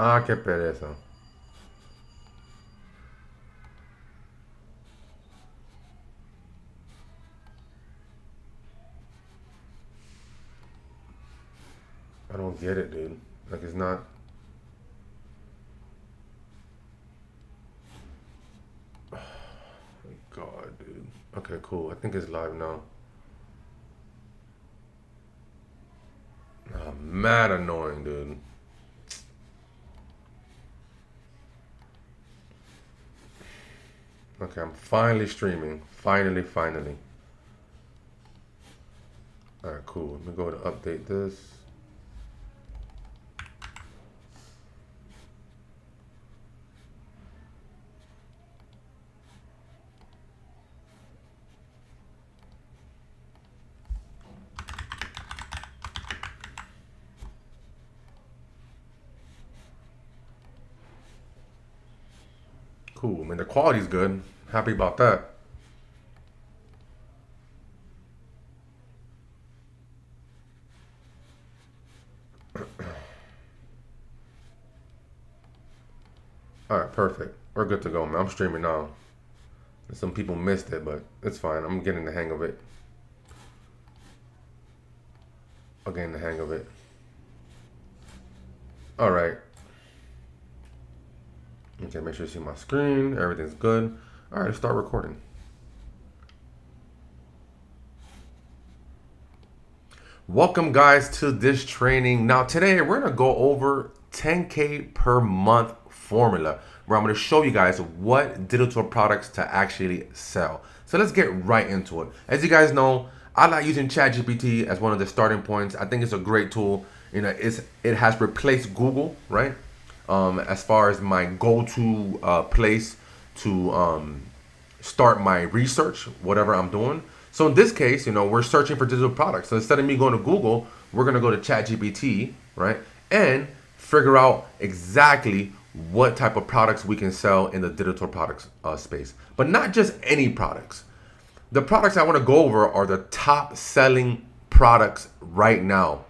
Ah, qué pereza. I don't get it, dude. Like, it's not. God, dude. Okay, cool. I think it's live now. Ah, mad annoying, dude. Okay, I'm finally streaming. Finally. All right, cool. Let me go to update this. Cool. I mean, the quality's good. Happy about that. All right, perfect. We're good to go, man. I'm streaming now. Some people missed it, but it's fine. I'm getting the hang of it. I'm getting the hang of it. All right. Okay, make sure you see my screen. Everything's good. All right, let's start recording. Welcome, guys, to this training. Now, today we're gonna go over 10K per month formula, where I'm gonna show you guys what digital products to actually sell. So let's get right into it. As you guys know, I like using ChatGPT as one of the starting points. I think it's a great tool. You know, it has replaced Google, right? As far as my go-to place to start my research, whatever I'm doing. So in this case, you know, we're searching for digital products. So instead of me going to Google, we're going to go to ChatGPT, right? And figure out exactly what type of products we can sell in the digital products space. But not just any products. The products I want to go over are the top selling products right now.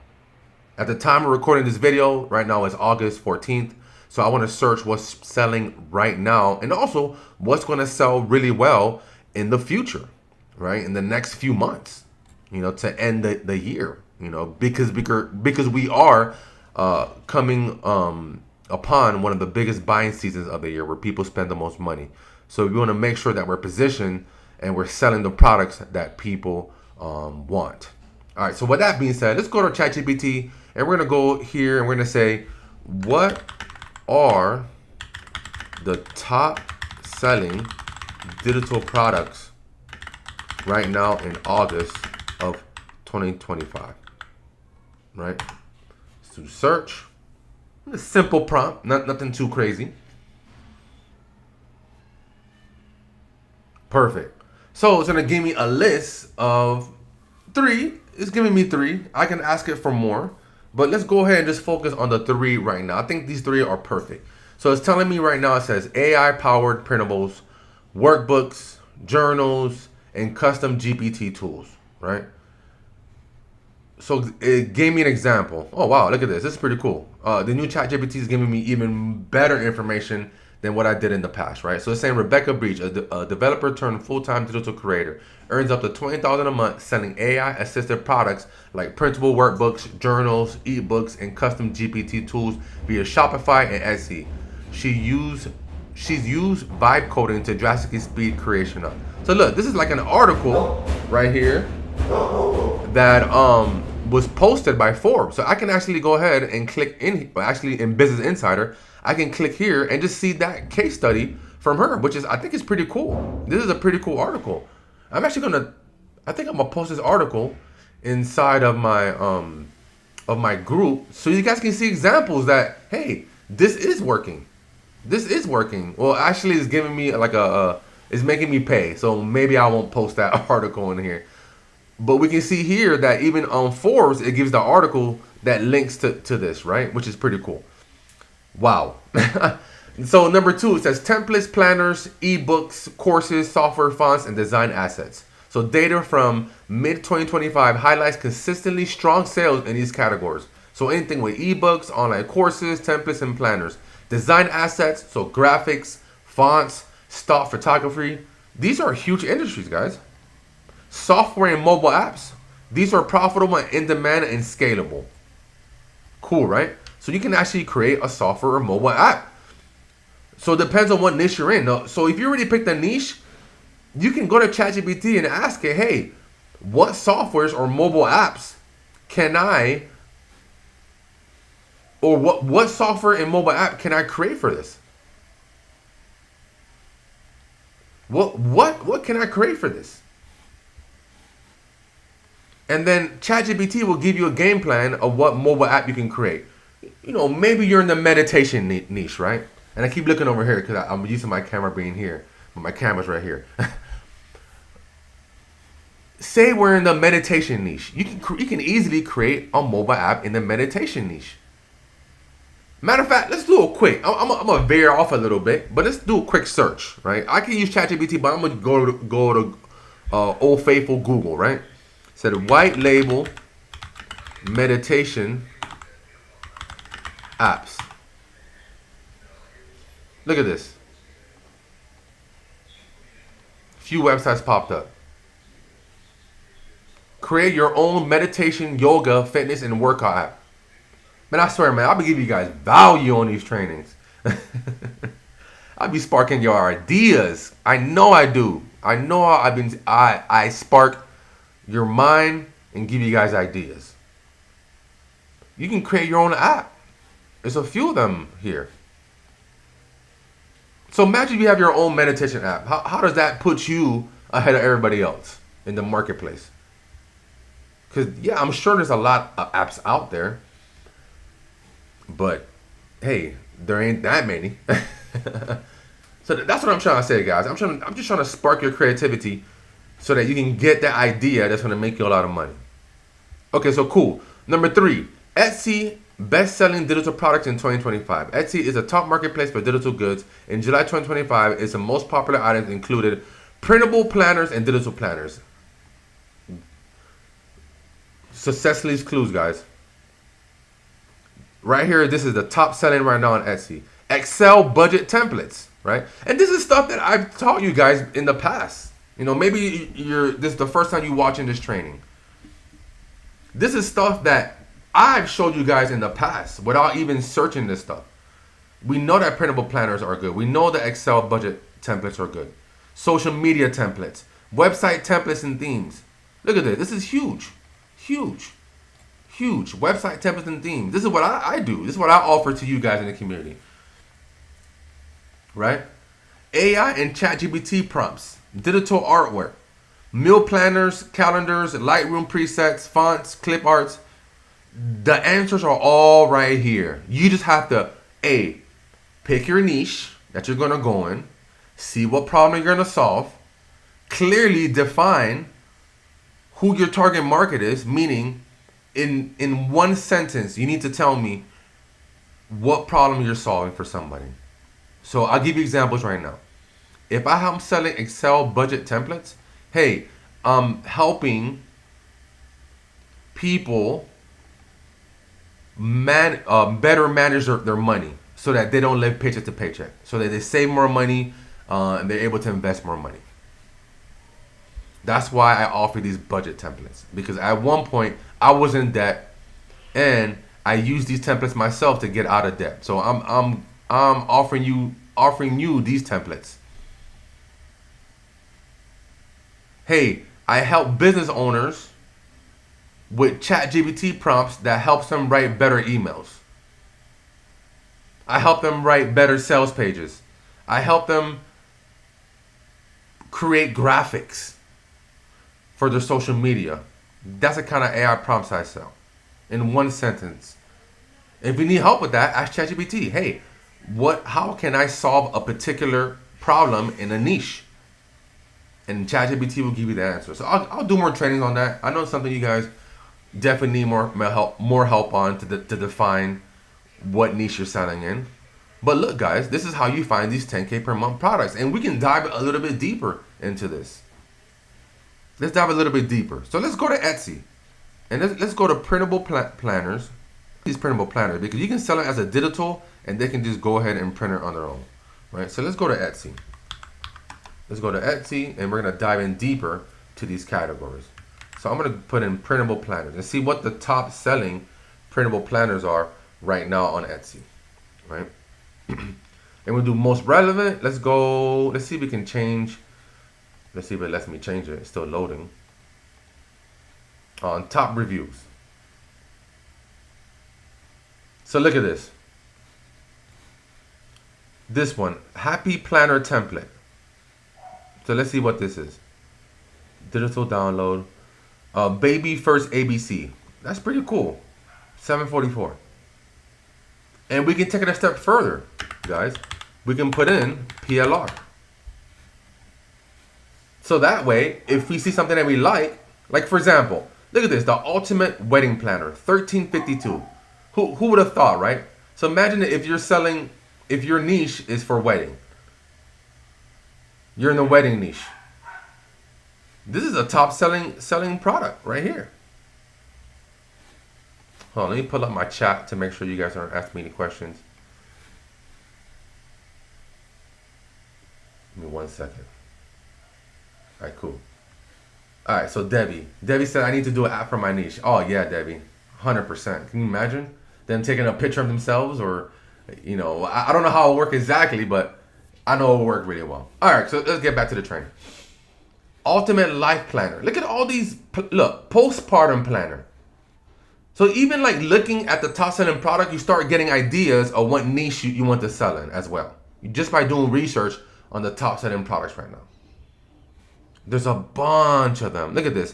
At the time of recording this video, right now is August 14th. So I want to search what's selling right now and also what's going to sell really well in the future, right? In the next few months, you know, to end the year, you know, because we are coming upon one of the biggest buying seasons of the year where people spend the most money. So we want to make sure that we're positioned and we're selling the products that people want. All right. So with that being said, let's go to ChatGPT and we're going to go here and we're going to say, what are the top selling digital products right now in August of 2025, right? So search, a simple prompt, nothing too crazy. Perfect. So it's gonna give me a list of three. It's giving me three. I can ask it for more, but let's go ahead and just focus on the three right now. I think these three are perfect. So it's telling me right now, it says AI powered printables, workbooks, journals, and custom GPT tools, right? So it gave me an example. Oh wow, look at this. This is pretty cool. The new chat GPT is giving me even better information than what I did in the past, right? So it's saying Rebecca Breach, a developer turned full-time digital creator, earns up to $20,000 a month selling AI-assisted products like printable workbooks, journals, ebooks, and custom GPT tools via Shopify and Etsy. She's used vibe coding to drastically speed creation up. So look, this is like an article right here that was posted by Forbes. So I can actually go ahead and click in, actually in Business Insider, I can click here and just see that case study from her, which is, I think is pretty cool. This is a pretty cool article. I think I'm gonna post this article inside of my group so you guys can see examples that, hey, this is working. This is working. Well, actually it's giving me like it's making me pay. So maybe I won't post that article in here. But we can see here that even on Forbes, it gives the article that links to this, right? Which is pretty cool. Wow. So number two, it says templates, planners, ebooks, courses, software fonts, and design assets. So data from mid 2025 highlights consistently strong sales in these categories. So anything with ebooks, online courses, templates, and planners. Design assets, so graphics, fonts, stock photography. These are huge industries, guys. Software and mobile apps. These are profitable and in demand and scalable. Cool, right? So you can actually create a software or mobile app. So it depends on what niche you're in. So if you already picked a niche, you can go to ChatGPT and ask it, hey, what softwares or mobile apps can I, or what software and mobile app can I create for this? What can I create for this? And then ChatGPT will give you a game plan of what mobile app you can create. You know, maybe you're in the meditation niche, right? And I keep looking over here because I'm using my camera being here, but my camera's right here. Say we're in the meditation niche. You can easily create a mobile app in the meditation niche. Matter of fact, let's do a quick. I'm gonna veer off a little bit, but let's do a quick search, right? I can use ChatGPT, but I'm gonna go to Old Faithful Google, right? Said white label meditation apps. Look at this. Few websites popped up. Create your own meditation, yoga, fitness, and workout app. Man, I swear, man, I'll be giving you guys value on these trainings. I'll be sparking your ideas. I know I do. I know I spark your mind and give you guys ideas. You can create your own app. There's a few of them here. So imagine you have your own meditation app. How does that put you ahead of everybody else in the marketplace? Because, yeah, I'm sure there's a lot of apps out there. But, hey, there ain't that many. So that's what I'm trying to say, guys. I'm just trying to spark your creativity so that you can get that idea that's going to make you a lot of money. Okay, so cool. Number 3, Etsy best-selling digital products in 2025. Etsy is a top marketplace for digital goods. In July 2025, its most popular items included printable planners and digital planners. Successfully clues, guys. Right here, this is the top selling right now on Etsy. Excel budget templates, right? And this is stuff that I've taught you guys in the past. You know, maybe this is the first time you're watching this training. This is stuff that I've showed you guys in the past without even searching this stuff. We know that printable planners are good. We know that Excel budget templates are good. Social media templates, website templates and themes. Look at this. This is huge. Huge. Huge. Website templates and themes. This is what I do. This is what I offer to you guys in the community. Right? AI and ChatGPT prompts. Digital artwork. Meal planners, calendars, Lightroom presets, fonts, clip arts. The answers are all right here. You just have to, A, pick your niche that you're going to go in. See what problem you're going to solve. Clearly define who your target market is, meaning in one sentence, you need to tell me what problem you're solving for somebody. So I'll give you examples right now. If I'm selling Excel budget templates, hey, I'm helping people better manage their money so that they don't live paycheck to paycheck, so that they save more money and they're able to invest more money. That's why I offer these budget templates, because at one point I was in debt and I used these templates myself to get out of debt. So I'm offering you these templates. Hey, I help business owners with ChatGPT prompts that helps them write better emails. I help them write better sales pages. I help them create graphics for their social media. That's the kind of AI prompts I sell in one sentence. If you need help with that, ask ChatGPT. Hey, how can I solve a particular problem in a niche? And ChatGPT will give you the answer. So I'll do more trainings on that. I know it's something you guys definitely need more help on to define what niche you're selling in. But look, guys, this is how you find these 10K per month products. And we can dive a little bit deeper into this. Let's dive a little bit deeper. So let's go to Etsy. And let's go to printable planners these printable planners because you can sell it as a digital and they can just go ahead and print it on their own, right? So let's go to Etsy. Let's go to Etsy and we're gonna dive in deeper to these categories. So I'm gonna put in printable planners and see what the top selling printable planners are right now on Etsy, right? And we'll do most relevant. Let's go, let's see if we can change. Let's see if it lets me change it. It's still loading. On top reviews. So look at this. This one, Happy Planner Template. So let's see what this is. Digital download. Baby First ABC. That's pretty cool. $7.44. And we can take it a step further, guys. We can put in PLR. So that way, if we see something that we like for example, look at this, the Ultimate Wedding Planner, $13.52. Who would have thought, right? So imagine if you're selling, if your niche is for wedding. You're in the wedding niche. This is a top selling product right here. Hold on, let me pull up my chat to make sure you guys aren't asking me any questions. Give me 1 second. All right, cool. All right, so Debbie said I need to do an app for my niche. Oh yeah, Debbie, 100%. Can you imagine them taking a picture of themselves, or, you know, I don't know how it works exactly, but I know it will work really well. All right, so let's get back to the training. Ultimate Life Planner. Look at all these. Look, postpartum planner. So even like looking at the top selling product, you start getting ideas of what niche you want to sell in as well, just by doing research on the top selling products right now. There's a bunch of them. Look at this.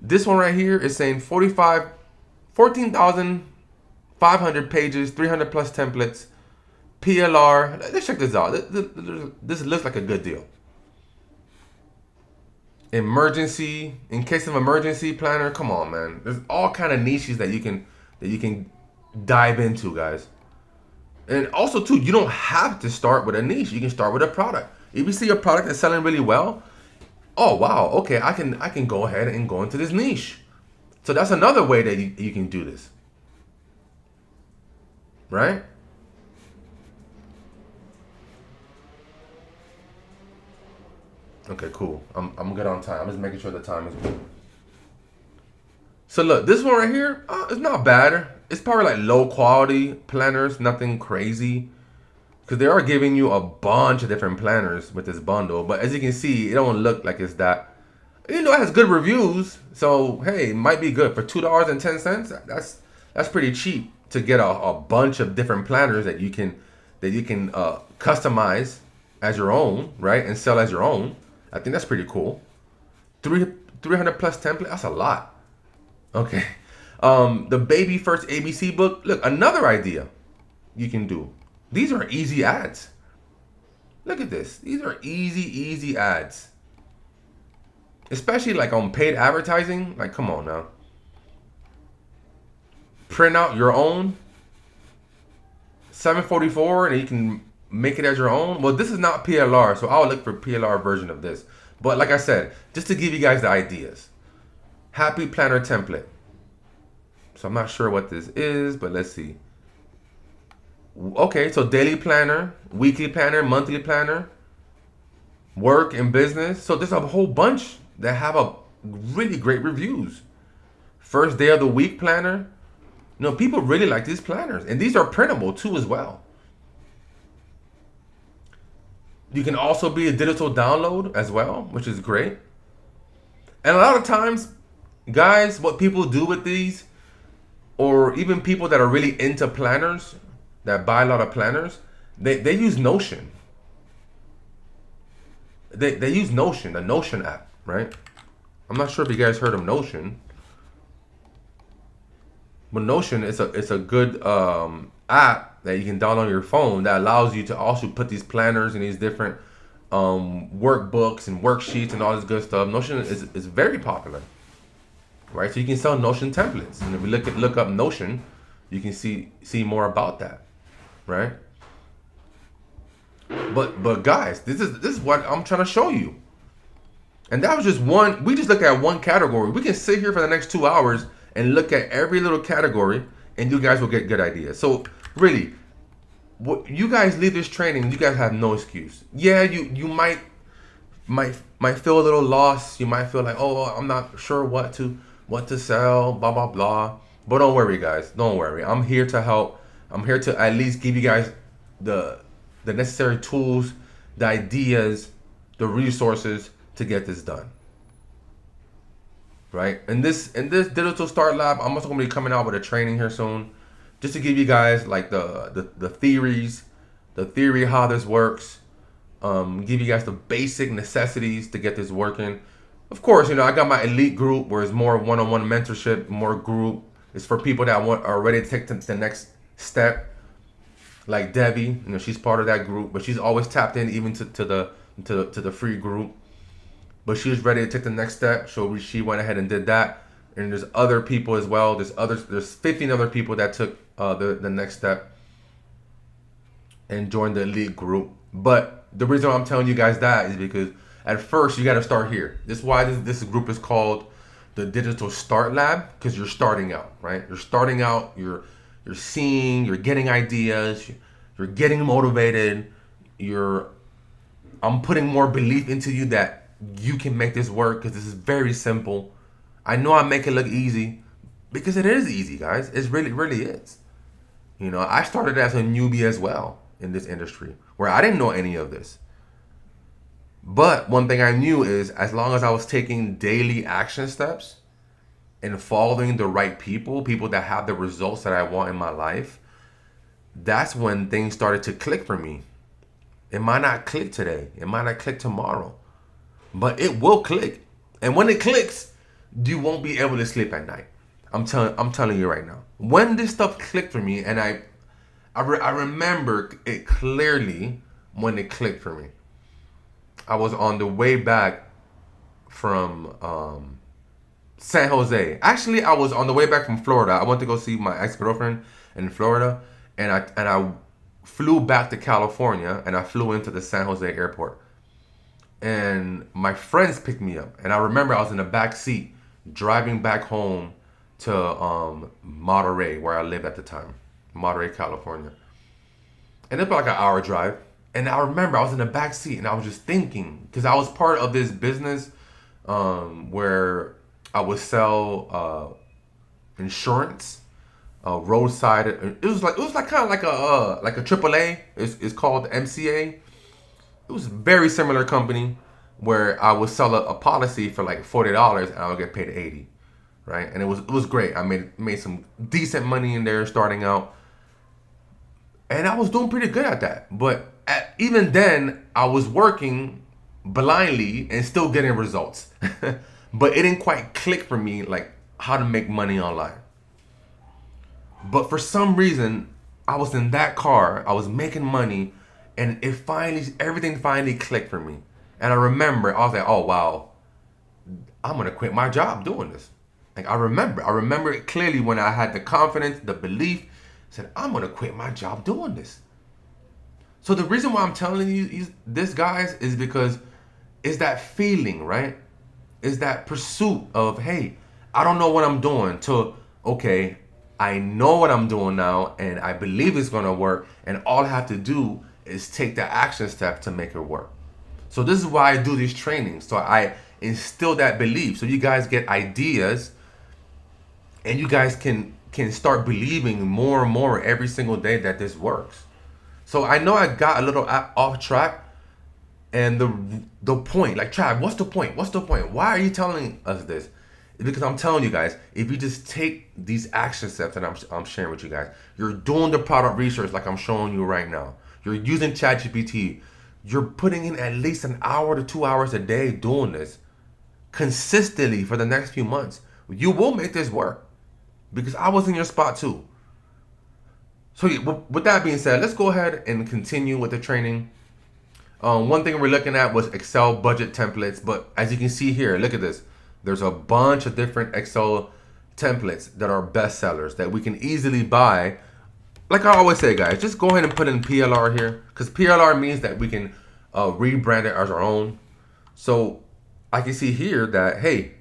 This one right here is saying 14,500 pages, 300 plus templates, PLR. Let's check this out. This looks like a good deal. Emergency, in case of emergency planner. Come on, man. There's all kind of niches that you can dive into, guys. And also too, you don't have to start with a niche. You can start with a product. If you see a product that's selling really well, oh wow, okay, I can go ahead and go into this niche. So that's another way that you can do this, right? Okay, cool. I'm good on time. I'm just making sure the time is good. So look, this one right here, it's not bad. It's probably like low quality planners, nothing crazy. Because they are giving you a bunch of different planners with this bundle. But as you can see, it don't look like it's that. You know, it has good reviews. So, hey, it might be good. For $2.10, that's pretty cheap to get a bunch of different planners that you can customize as your own, right? And sell as your own. I think that's pretty cool. 300 plus template, that's a lot. Okay. The Baby First ABC book. Look, another idea you can do. These are easy ads. Look at this. These are easy ads. Especially like on paid advertising. Like, come on now. Print out your own. $7.44 and you can make it as your own. Well, this is not PLR, so I'll look for PLR version of this. But like I said, just to give you guys the ideas. Happy Planner Template. So I'm not sure what this is, but let's see. Okay, so daily planner, weekly planner, monthly planner, work and business. So there's a whole bunch that have a really great reviews. First day of the week planner. No, people really like these planners, and these are printable too as well. You can also be a digital download as well, which is great. And a lot of times, guys, what people do with these, or even people that are really into planners, that buy a lot of planners, they use Notion. They use Notion, the Notion app, right? I'm not sure if you guys heard of Notion. But Notion is a good app that you can download on your phone that allows you to also put these planners and these different workbooks and worksheets and all this good stuff. Notion is very popular, right? So you can sell Notion templates, and if you look up Notion, you can see more about that, right? But guys, this is what I'm trying to show you. And that was just one. We just looked at one category. We can sit here for the next 2 hours and look at every little category and you guys will get good ideas. So really, what you guys leave this training, you guys have no excuse. Yeah, you might feel a little lost. You might feel like, oh, I'm not sure what to sell, blah blah blah. But don't worry, guys. Don't worry. I'm here to help. I'm here to at least give you guys the necessary tools, the ideas, the resources to get this done. Right? In this Digital Start Lab, I'm also gonna be coming out with a training here soon, just to give you guys like the theories, the theory how this works, give you guys the basic necessities to get this working. Of course, I got my elite group where it's more one-on-one mentorship, more group. It's for people that are ready to take the next step. Like Debbie, she's part of that group, but she's always tapped in even to the free group. But she was ready to take the next step, so she went ahead and did that. And there's other people as well. There's 15 other people that took the next step and joined the elite group. But the reason I'm telling you guys that is because at first you got to start here. This is why this group is called the Digital Start Lab, because you're starting out, right? You're starting out. You're seeing. You're getting ideas. You're getting motivated. I'm putting more belief into you that you can make this work, because this is very simple. I know I make it look easy because it is easy, guys. It really is. I started as a newbie as well in this industry where I didn't know any of this. But one thing I knew is as long as I was taking daily action steps and following the right people that have the results that I want in my life, that's when things started to click for me. It might not click today. It might not click tomorrow. But it will click. And when it clicks, you won't be able to sleep at night. I'm telling you right now. When this stuff clicked for me, and I remember it clearly when it clicked for me. I was on the way back from San Jose. Actually, I was on the way back from Florida. I went to go see my ex-girlfriend in Florida, and I flew back to California, and I flew into the San Jose airport. And my friends picked me up, and I remember I was in the back seat driving back home to Monterey, where I lived at the time, Monterey, California. And it's about like an hour drive. And I remember I was in the back seat and I was just thinking, because I was part of this business where I would sell insurance, roadside. It was like kind of like a AAA. It's called MCA. It was a very similar company where I would sell a policy for like $40 and I would get paid $80, right? And it was great. I made some decent money in there starting out, and I was doing pretty good at that. But even then, I was working blindly and still getting results. But it didn't quite click for me, like how to make money online. But for some reason, I was in that car, I was making money, and everything finally clicked for me. And I remember, I was like, oh wow, I'm gonna quit my job doing this. Like I remember it clearly when I had the confidence, the belief, said, I'm gonna quit my job doing this. So the reason why I'm telling you this, guys, is because it's that feeling, right? It's that pursuit of, hey, I don't know what I'm doing, to, okay, I know what I'm doing now, and I believe it's gonna work, and all I have to do is take the action step to make it work. So this is why I do these trainings. So I instill that belief, so you guys get ideas, and you guys can start believing more and more every single day that this works. So I know I got a little off track, and the point, like, Trav, what's the point? What's the point? Why are you telling us this? It's because I'm telling you guys, if you just take these action steps that I'm sharing with you guys, you're doing the product research like I'm showing you right now. You're using ChatGPT. You're putting in at least an hour to 2 hours a day doing this consistently for the next few months. You will make this work, because I was in your spot too. So with that being said, let's go ahead and continue with the training. One thing we're looking at was Excel budget templates, but as you can see here, look at this. There's a bunch of different Excel templates that are bestsellers that we can easily buy. Like I always say, guys, just go ahead and put in PLR here, because PLR means that we can rebrand it as our own. So I can see here that, hey,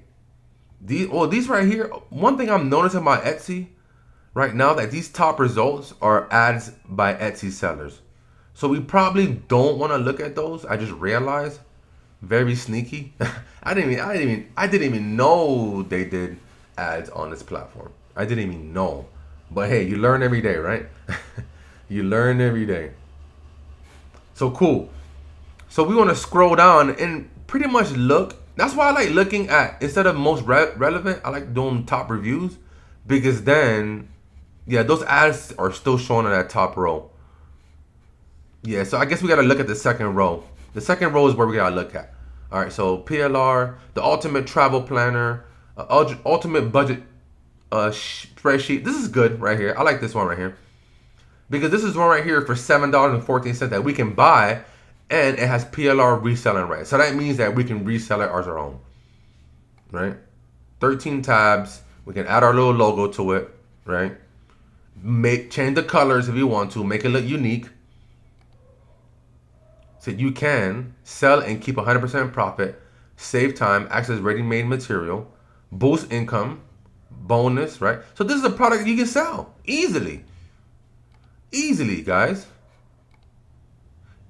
these right here, one thing I'm noticing about Etsy, right now that these top results are ads by Etsy sellers. So we probably don't want to look at those. I just realized, very sneaky. I didn't even know they did ads on this platform. I didn't even know. But hey, you learn every day, right? You learn every day. So cool. So we want to scroll down and pretty much look. That's why I like looking at, instead of most relevant, I like doing top reviews, because then, yeah, those ads are still showing in that top row. Yeah, so I guess we got to look at the second row. The second row is where we got to look at. All right, so PLR, the ultimate travel planner, ultimate budget spreadsheet. This is good right here. I like this one right here, because this is one right here for $7.14 that we can buy, and it has PLR reselling rights. So that means that we can resell it as our own, right? 13 tabs. We can add our little logo to it, right? Change the colors if you want to, make it look unique. So you can sell and keep 100% profit, save time, access ready-made material, boost income, bonus, right? So this is a product you can sell easily. Easily, guys.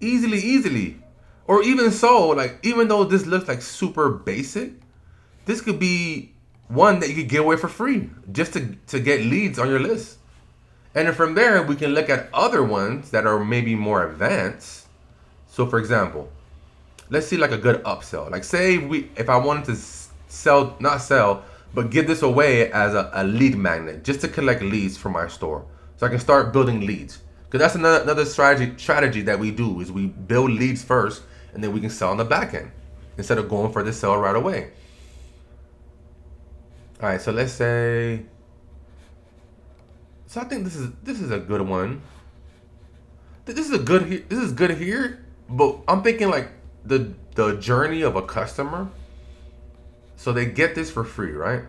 Easily. Or even so, like, even though this looks like super basic, this could be one that you could give away for free just to get leads on your list. And then from there, we can look at other ones that are maybe more advanced. So for example, let's see like a good upsell. Like say if I wanted to not sell, but give this away as a lead magnet just to collect leads for my store. So I can start building leads. Because that's another strategy that we do, is we build leads first and then we can sell on the back end instead of going for the sell right away. All right, so let's say, so I think this is a good one. This is good here, but I'm thinking like the journey of a customer. So they get this for free, right?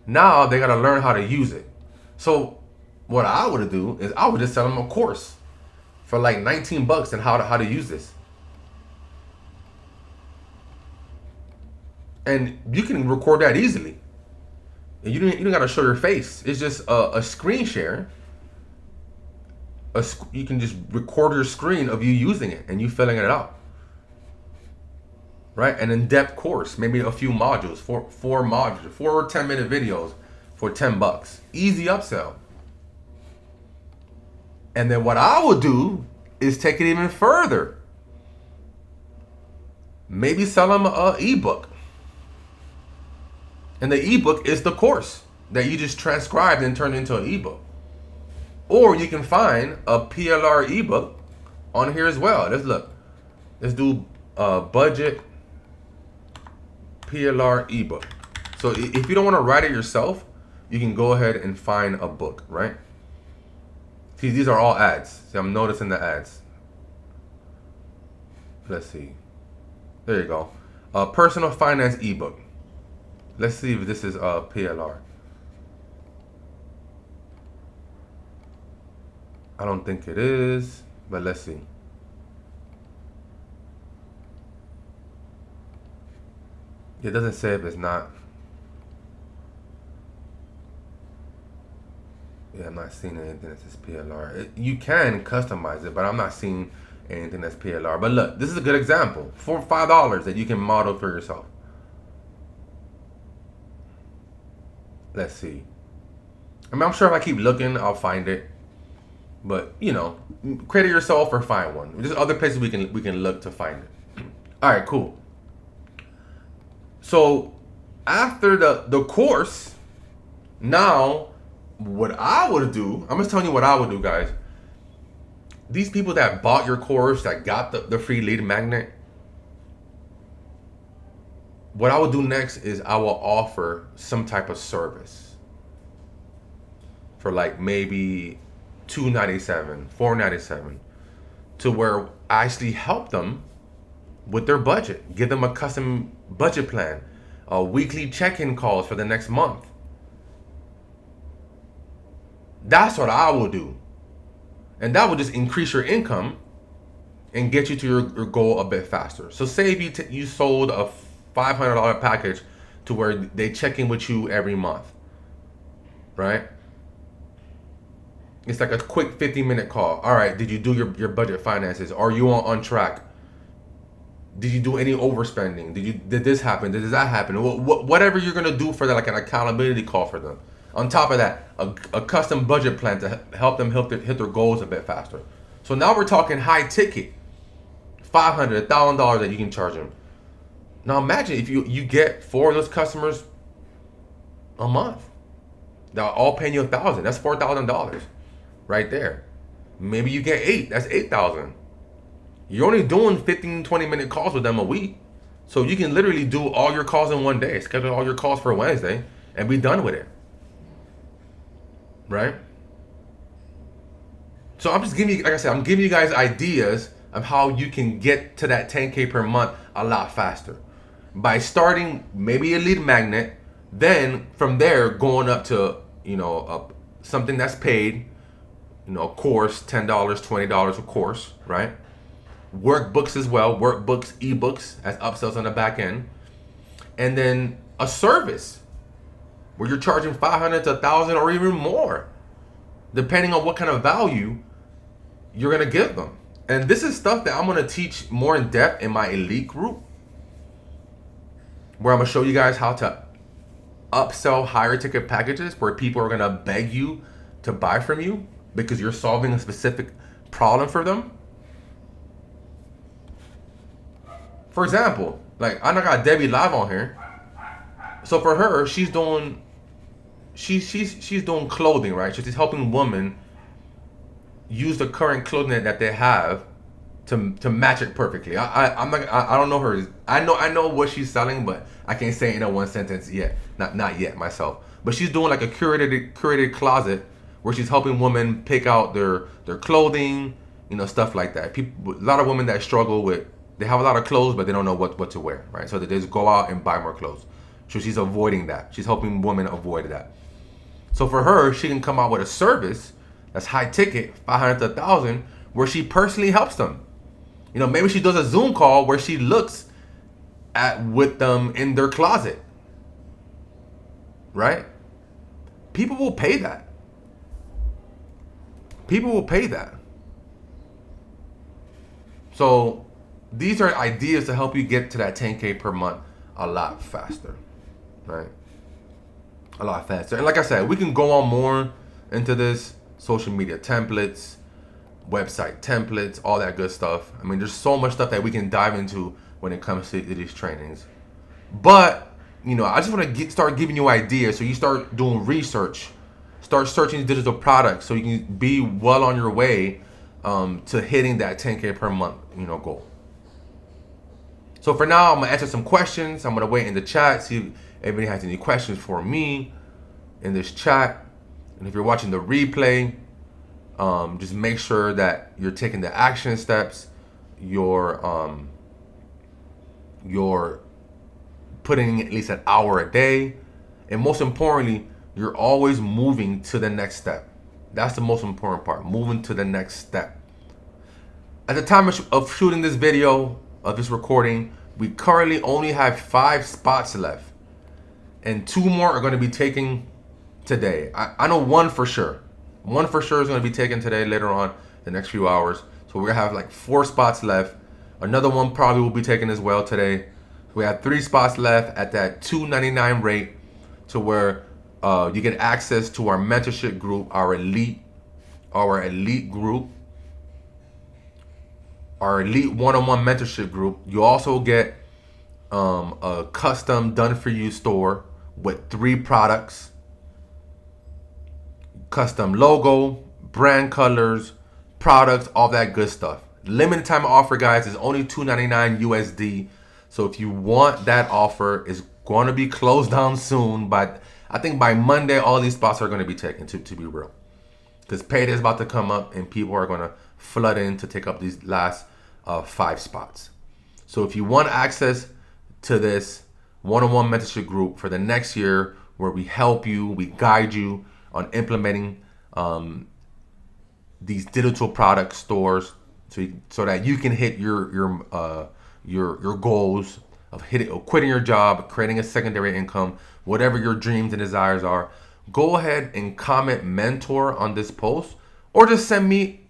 Now they gotta learn how to use it. So what I would do is I would just sell them a course for like $19 and how to use this. And you can record that easily. And you don't gotta show your face. It's just a screen share. You can just record your screen of you using it and you filling it out. Right? An in-depth course, maybe a few modules, four modules, 4 10-minute videos for $10. Easy upsell. And then what I would do is take it even further. Maybe sell them an ebook. And the ebook is the course that you just transcribed and turned into an ebook. Or you can find a PLR ebook on here as well. Let's do budget PLR ebook. So if you don't want to write it yourself, you can go ahead and find a book, right? See, these are all ads. See, I'm noticing the ads. Let's see. There you go. Personal finance ebook. Let's see if this is PLR. I don't think it is, but let's see. It doesn't say if it's not. Yeah, I'm not seeing anything that says PLR. You can customize it, but I'm not seeing anything that's PLR. But look, this is a good example for $5 that you can model for yourself. Let's see. I mean, I'm sure if I keep looking, I'll find it. But you know, create it yourself or find one. There's other places we can look to find it. All right, cool. So after the course, now what I would do, I'm just telling you what I would do, guys. These people that bought your course, that got the free lead magnet, what I would do next is I will offer some type of service for like maybe $297, $497, to where I actually help them with their budget, give them a custom budget plan, weekly check-in calls for the next month. That's what I will do. And that will just increase your income and get you to your goal a bit faster. So say if you sold a $500 package to where they check in with you every month, right? It's like a quick 15-minute call. All right, did you do your budget finances? Are you on track? Did you do any overspending? Did this happen? Did that happen? Whatever you're gonna do for that, like an accountability call for them. On top of that, a custom budget plan to help them hit their goals a bit faster. So now we're talking high ticket, $500, $1,000 that you can charge them. Now imagine if you get 4 of those customers a month. They're all paying you 1,000. That's $4,000 right there. Maybe you get 8. That's 8,000. You're only doing 15, 20-minute calls with them a week. So you can literally do all your calls in one day. Schedule all your calls for Wednesday and be done with it. Right? So I'm just giving you, like I said, I'm giving you guys ideas of how you can get to that 10K per month a lot faster. By starting maybe a lead magnet, then from there going up to, something that's paid, a course, $10, $20 a course, right? Workbooks as well, workbooks, ebooks as upsells on the back end. And then a service where you're charging 500 to 1,000 or even more, depending on what kind of value you're gonna give them. And this is stuff that I'm gonna teach more in depth in my elite group, where I'm gonna show you guys how to upsell higher ticket packages where people are gonna beg you to buy from you because you're solving a specific problem for them. For example, like I got Debbie live on here. So for her, she's doing clothing, right? She's helping women use the current clothing that they have to match it perfectly. I don't know her. I know what she's selling, but I can't say it in a one sentence yet. Not yet myself. But she's doing like a curated closet where she's helping women pick out their clothing, stuff like that. People, a lot of women that struggle with, they have a lot of clothes, but they don't know what to wear, right? So they just go out and buy more clothes. So she's avoiding that. She's helping women avoid that. So for her, she can come out with a service that's high ticket, 500 to 1,000, where she personally helps them. Maybe she does a Zoom call where she looks with them in their closet, right? People will pay that. People will pay that. So these are ideas to help you get to that 10K per month a lot faster, right? A lot faster. And like I said, we can go on more into this, social media templates, website templates, all that good stuff. I mean, there's so much stuff that we can dive into when it comes to these trainings. But, I just want to start giving you ideas so you start doing research, start searching digital products so you can be well on your way to hitting that 10K per month, goal. So for now, I'm going to answer some questions. I'm going to wait in the chat, see if anybody has any questions for me in this chat. And if you're watching the replay, just make sure that you're taking the action steps. You're putting in at least an hour a day. And most importantly, you're always moving to the next step. That's the most important part, moving to the next step. At the time of shooting this video, of this recording, we currently only have 5 spots left. And 2 more are going to be taken today. I know one for sure. One for sure is going to be taken today, later on, the next few hours. So we're going to have like 4 spots left. Another one probably will be taken as well today. We have 3 spots left at that $299 rate, to where you get access to our mentorship group, our elite group, our elite one-on-one mentorship group. You also get a custom done-for-you store with 3 products, custom logo, brand colors, products, all that good stuff. Limited time offer, guys, is only $299 USD. So if you want that offer, it's going to be closed down soon. But I think by Monday, all these spots are going to be taken, to be real. Because payday is about to come up and people are going to flood in to take up these last 5 spots. So if you want access to this one-on-one mentorship group for the next year, where we help you, we guide you on implementing these digital product stores, so that you can hit your goals of quitting your job, creating a secondary income, whatever your dreams and desires are. Go ahead and comment mentor on this post or just send me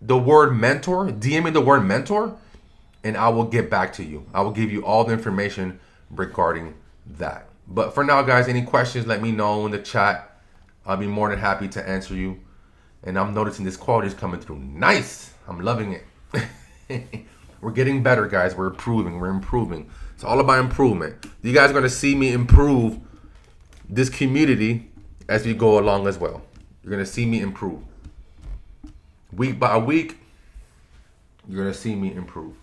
the word mentor, DM me the word mentor, and I will get back to you. I will give you all the information regarding that. But for now, guys, any questions, let me know in the chat. I'll be more than happy to answer you. And I'm noticing this quality is coming through nice. I'm loving it. We're getting better, guys. We're improving. We're improving. It's all about improvement. You guys are going to see me improve this community as we go along as well. You're going to see me improve. Week by week, you're going to see me improve.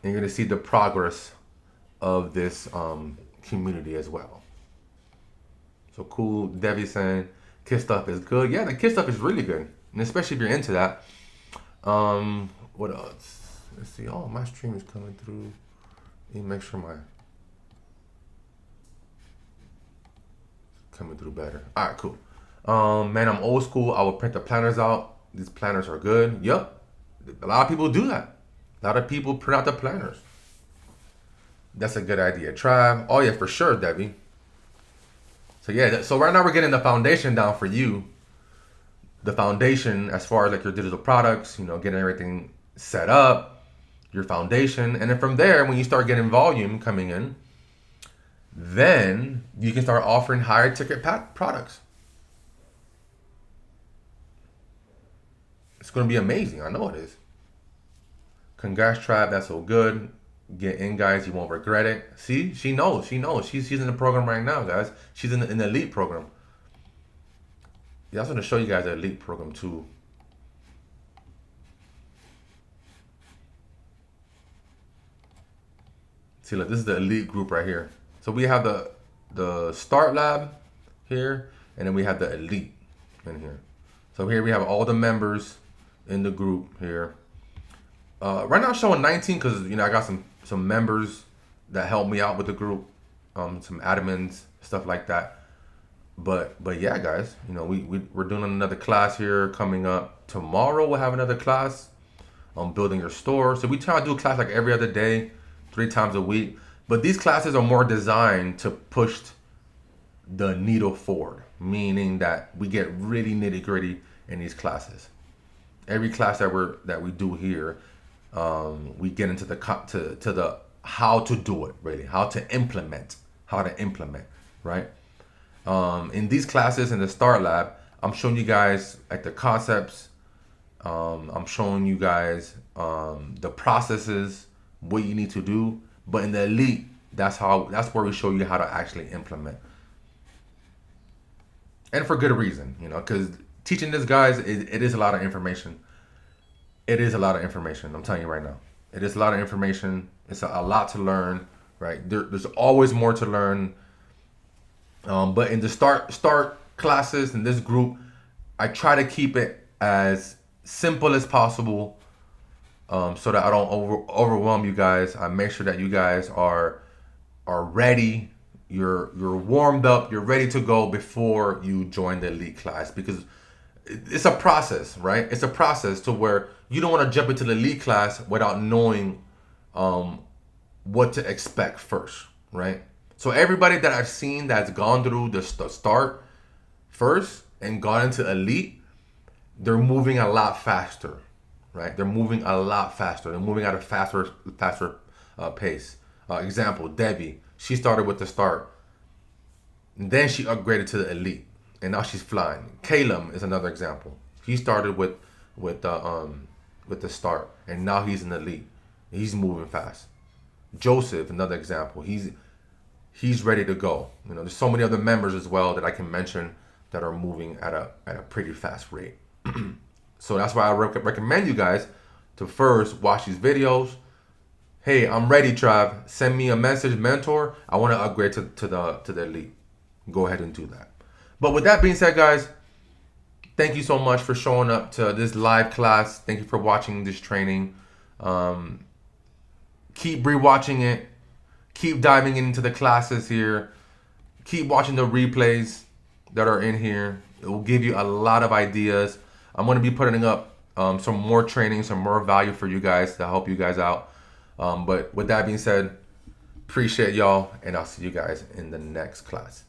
And you're going to see the progress of this community as well. So cool. Debbie saying Kiss stuff is good. Yeah, the Kiss stuff is really good. And especially if you're into that. What else? Let's see. Oh, my stream is coming through. Let me make sure my coming through better. All right, cool. Man, I'm old school. I will print the planners out. These planners are good. Yep. A lot of people do that. A lot of people print out the planners. That's a good idea. Try. Oh, yeah, for sure, Debbie. So, yeah. So, right now we're getting the foundation down for you. The foundation as far as like your digital products, you know, getting everything set up, your foundation. And then from there, when you start getting volume coming in, then you can start offering higher ticket products. It's going to be amazing. I know it is. Congrats, Tribe. That's so good. Get in, guys. You won't regret it. See, she knows. She knows. She's in the program right now, guys. She's in the elite program. Yeah, I was going to show you guys the elite program too. See, look, this is the elite group right here. So we have the Start Lab here, and then we have the elite in here. So here we have all the members in the group here. Right now I'm showing 19 because, you know, I got some members that help me out with the group, some admins, stuff like that. But yeah, guys, you know, we're doing another class here coming up tomorrow. We'll have another class on building your store. So we try to do a class like every other day, 3 times a week. But these classes are more designed to push the needle forward, meaning that we get really nitty gritty in these classes. Every class that we do here, we get into the how to do it, really, how to implement, right? In these classes in the Start Lab, I'm showing you guys like the concepts. I'm showing you guys the processes, what you need to do. But in the elite, that's where we show you how to actually implement, and for good reason, you know, because teaching this, guys, it is a lot of information. It is a lot of information. I'm telling you right now, it is a lot of information. It's a lot to learn, right? There's always more to learn. But in the start classes in this group, I try to keep it as simple as possible, so that I don't overwhelm you guys. I make sure that you guys are ready. You're warmed up. You're ready to go before you join the elite class, because it's a process, right? It's a process to where you don't want to jump into the elite class without knowing what to expect first, right? So everybody that I've seen that's gone through the start first and gone into elite, they're moving a lot faster, right? They're moving a lot faster. They're moving at a faster pace. Example, Debbie, she started with the start, and then she upgraded to the elite, and now she's flying. Caleb is another example. He started with the start, and now he's an elite. He's moving fast. Joseph, another example. He's ready to go. You know, there's so many other members as well that I can mention that are moving at a pretty fast rate. So that's why I recommend you guys to first watch these videos. Hey, I'm ready, Tribe. Send me a message, mentor. I want to upgrade to the elite. Go ahead and do that. But with that being said, guys, thank you so much for showing up to this live class. Thank you for watching this training. Keep rewatching it. Keep diving into the classes here. Keep watching the replays that are in here. It will give you a lot of ideas. I'm going to be putting up some more training, some more value for you guys to help you guys out. But with that being said, appreciate y'all, and I'll see you guys in the next class.